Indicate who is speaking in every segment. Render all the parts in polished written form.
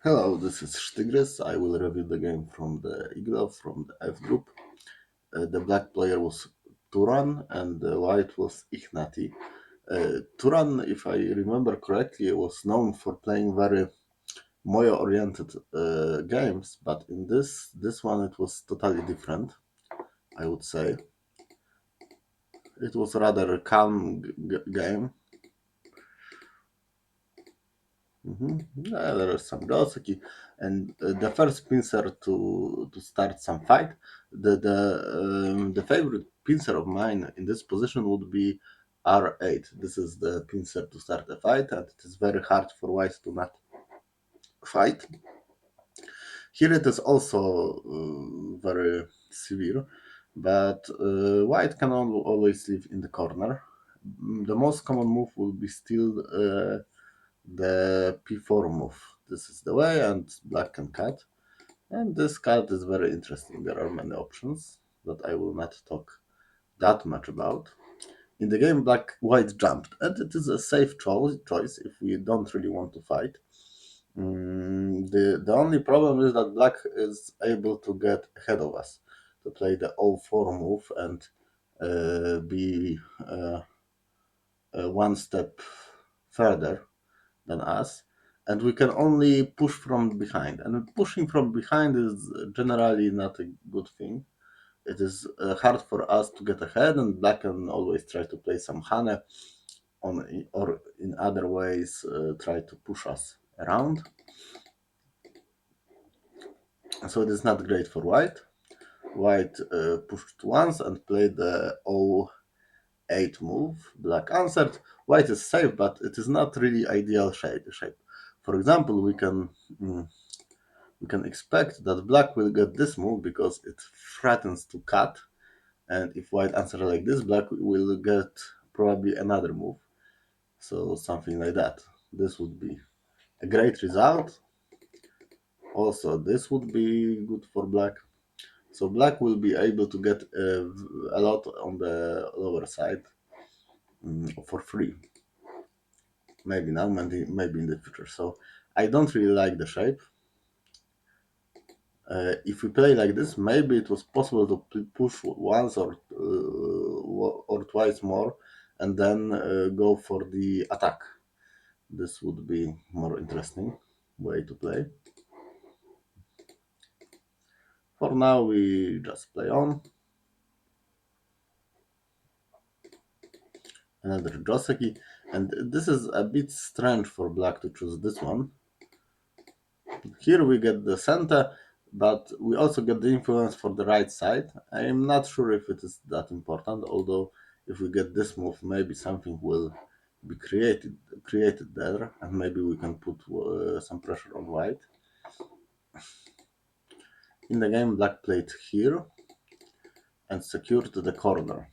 Speaker 1: Hello, this is Sztygrys. I will review the game from the IGLO, from the F group. The black player was Thuran and the white was IhnatiiI. Thuran, if I remember correctly, was known for playing very Moyo-oriented games, but in this one it was totally different, I would say. It was rather a calm game. Yeah, there is some Roseki, and the first pincer to start some fight. The favorite pincer of mine in this position would be R8. This is the pincer to start a fight, and it is very hard for white to not fight. Here it is also very severe, but white can always live in the corner. The most common move will be still the P4 move. This is the way, and black can cut. And this card is very interesting. There are many options that I will not talk that much about. In the game, white jumped, and it is a safe choice if we don't really want to fight. The only problem is that black is able to get ahead of us, to play the O4 move and be one step further than us, and we can only push from behind. And pushing from behind is generally not a good thing. It is hard for us to get ahead, and black can always try to play some hane on, or in other ways try to push us around. So it is not great for white. White pushed once and played the O8 move. Black answered. White is safe, but it is not really ideal shape. For example, we can expect that black will get this move because it threatens to cut, and if white answers like this, black will get probably another move. So something like that. This would be a great result. Also, this would be good for black. So black will be able to get a lot on the lower side for free. Maybe now, maybe in the future. So I don't really like the shape. If we play like this, maybe it was possible to push once or twice more, and then go for the attack. This would be more interesting way to play. For now, we just play on. Another Joseki, and this is a bit strange for black to choose this one. Here we get the center, but we also get the influence for the right side. I am not sure if it is that important, although if we get this move, maybe something will be created there, and maybe we can put some pressure on white. In the game, black played here and secured the corner.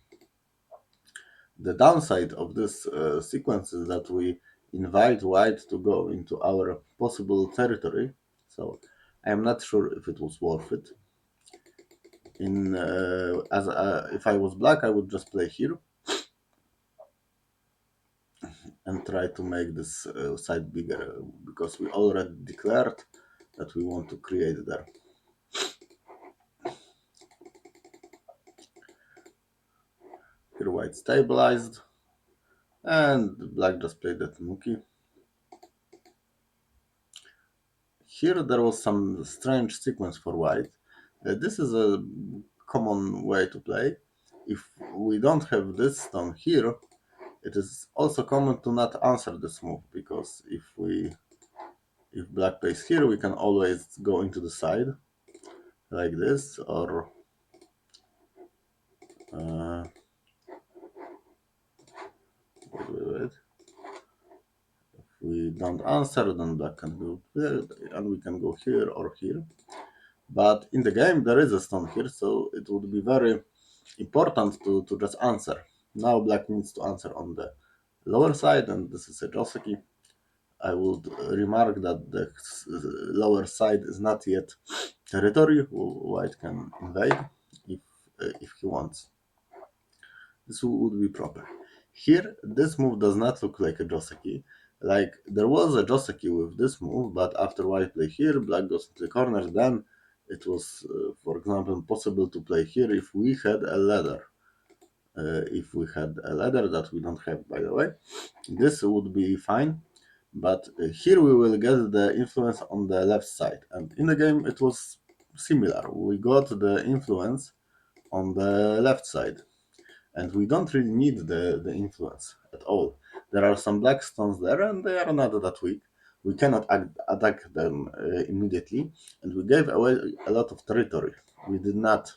Speaker 1: The downside of this sequence is that we invite white to go into our possible territory, so I am not sure if it was worth it. If I was black, I would just play here and try to make this side bigger, because we already declared that we want to create there. Here white stabilized, and black just played that Tanuki. Here there was some strange sequence for white. This is a common way to play. If we don't have this stone here, it is also common to not answer this move, because if black plays here, we can always go into the side like this, or wait. If we don't answer, then black can go here, and we can go here or here. But in the game, there is a stone here, so it would be very important to just answer. Now black needs to answer on the lower side, and this is a Joseki. I would remark that the lower side is not yet territory. White can invade if he wants. This would be proper. Here, this move does not look like a Joseki. Like there was a Joseki with this move, but after white play here, black goes into the corner. Then it was, for example, possible to play here if we had a ladder. If we had a ladder that we don't have, by the way, this would be fine. But here we will get the influence on the left side, and in the game it was similar. We got the influence on the left side, and we don't really need the influence at all. There are some black stones there, and they are not that weak. We cannot attack them immediately, and we gave away a lot of territory. We did not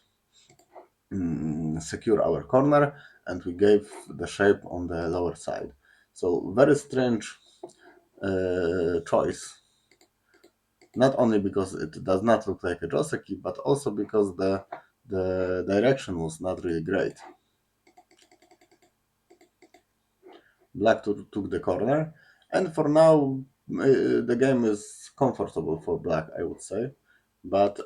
Speaker 1: secure our corner, and we gave the shape on the lower side. So very strange choice. Not only because it does not look like a Joseki, but also because the direction was not really great. Black took the corner, and for now the game is comfortable for black, I would say, but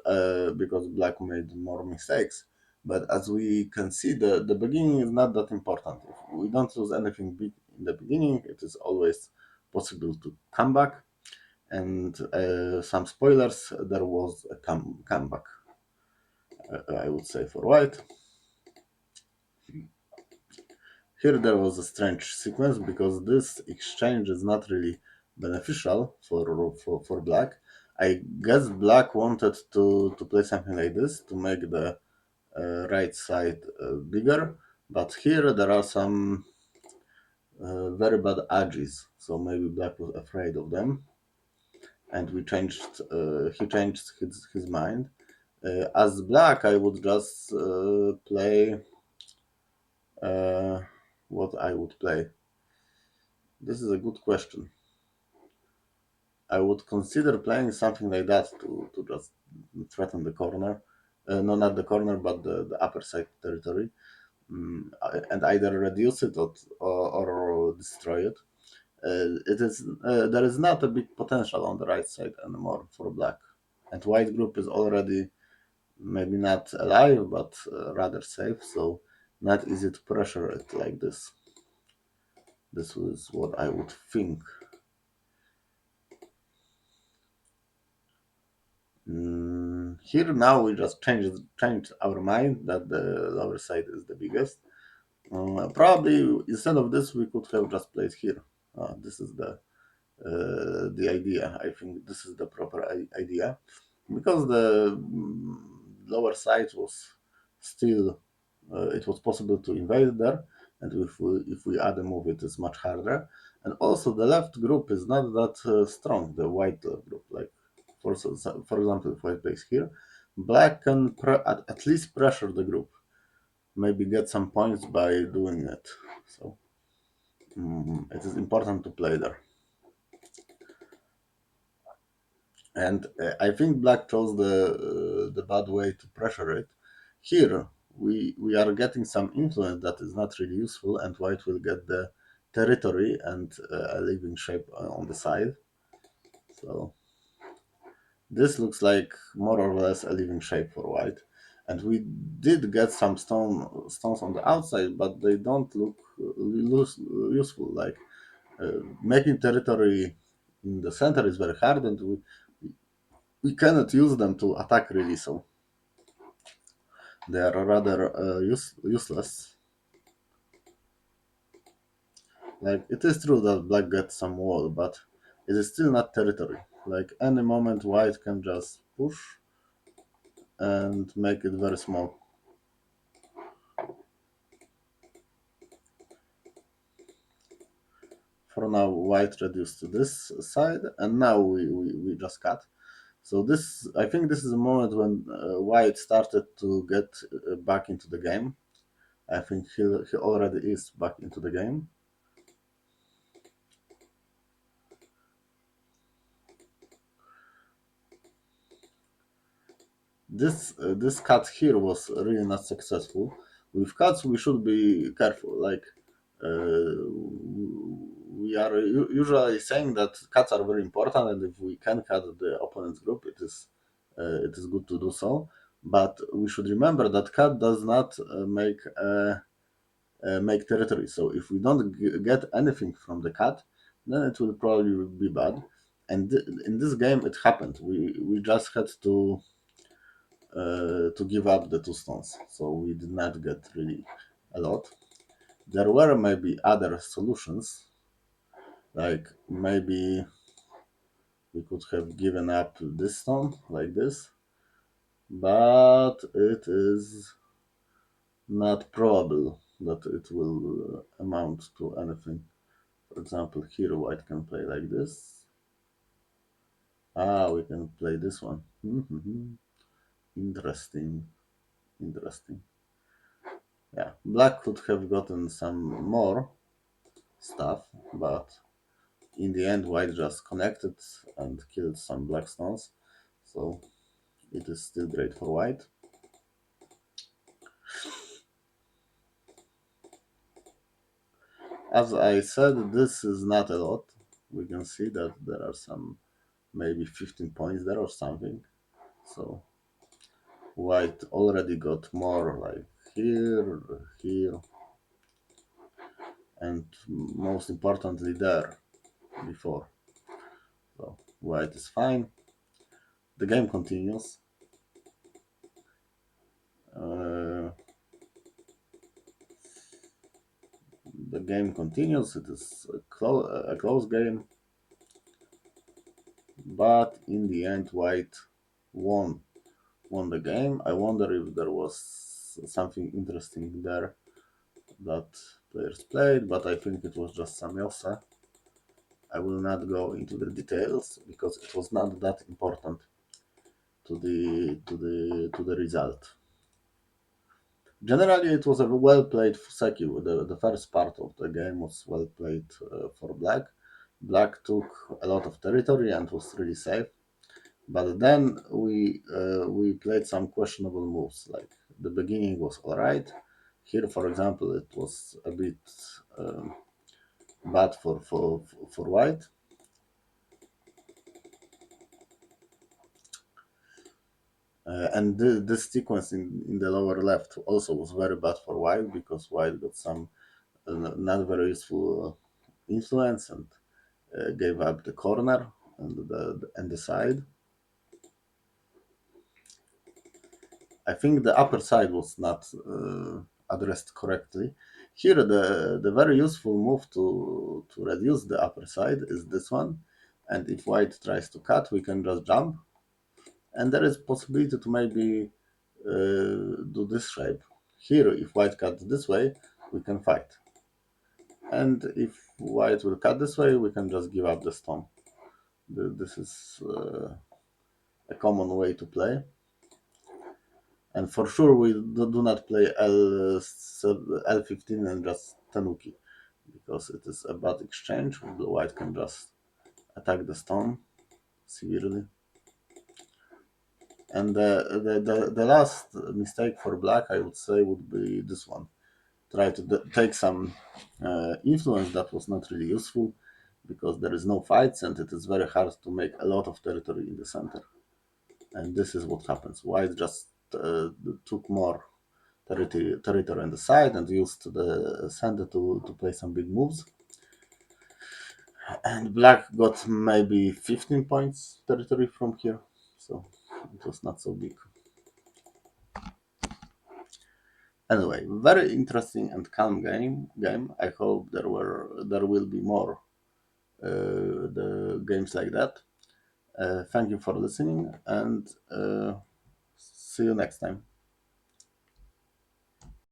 Speaker 1: because black made more mistakes. But as we can see, the beginning is not that important. If we don't lose anything big in the beginning, it is always possible to come back. And some spoilers, there was a comeback, I would say, for white. Here there was a strange sequence because this exchange is not really beneficial for black. I guess black wanted to play something like this to make the right side bigger, but here there are some very bad edges, so maybe black was afraid of them, and he changed his mind. As black, I would just play what I would play. This is a good question. I would consider playing something like that to just threaten the corner. No, not the corner, but the upper side territory, and either reduce it or destroy it. There is not a big potential on the right side anymore for black, and white group is already maybe not alive, but rather safe, so not easy to pressure it like this. This was what I would think. Here now we just changed our mind that the lower side is the biggest. Probably instead of this we could have just played here. This is the idea. I think this is the proper idea, because the lower side was still it was possible to invade there, and if we add a move it is much harder. And also the left group is not that strong, the white left group. Like for example, if white plays here, black can at least pressure the group, maybe get some points by doing it. So it is important to play there. And I think black chose the bad way to pressure it. Here we are getting some influence that is not really useful, and white will get the territory and a living shape on the side. So this looks like more or less a living shape for white. And we did get some stones on the outside, but they don't look useful. Like making territory in the center is very hard, and we cannot use them to attack really, so they are rather useless. Like it is true that black gets some wall, but it is still not territory. Like any moment white can just push and make it very small. For now white reduced to this side, and now we just cut. So this, I think this is a moment when white started to get back into the game. I think he already is back into the game. This cut here was really not successful. With cuts we should be careful. Like we are usually saying that cuts are very important, and if we can cut the opponent's group, it is good to do so. But we should remember that cut does not make territory. So if we don't get anything from the cut, then it will probably be bad. And in this game, it happened. We just had to give up the two stones, so we did not get really a lot. There were maybe other solutions, like maybe we could have given up this stone like this, but it is not probable that it will amount to anything. For example, here white can play like this. We can play this one. Interesting, interesting. Yeah, black could have gotten some more stuff, but in the end, white just connected and killed some black stones, so it is still great for white. As I said, this is not a lot. We can see that there are some maybe 15 points there or something. So white already got more like here, here, and most importantly there before. So white is fine. The game continues. The game continues. It is a close game, but in the end, white won the game. I wonder if there was something interesting there that players played, but I think it was just some Yosa. I will not go into the details because it was not that important to the result. Generally, it was a well played Fuseki. The first part of the game was well played for black. Black took a lot of territory and was really safe. But then we played some questionable moves. Like the beginning was all right. Here, for example, it was a bit bad for white. And this sequence in the lower left also was very bad for white because white got some not very useful influence and gave up the corner and the side. I think the upper side was not addressed correctly. Here, the very useful move to reduce the upper side is this one. And if white tries to cut, we can just jump. And there is possibility to maybe do this shape. Here, if white cuts this way, we can fight. And if white will cut this way, we can just give up the stone. This is a common way to play. And for sure, we do not play L15 and just Tanuki because it is a bad exchange. The white can just attack the stone severely. And the last mistake for black, I would say, would be this one. Try to take some influence that was not really useful because there is no fights and it is very hard to make a lot of territory in the center. And this is what happens. White just took more territory on the side and used the center to play some big moves. And black got maybe 15 points territory from here, so it was not so big. Anyway, very interesting and calm game. I hope there will be more the games like that. Thank you for listening and see you next time.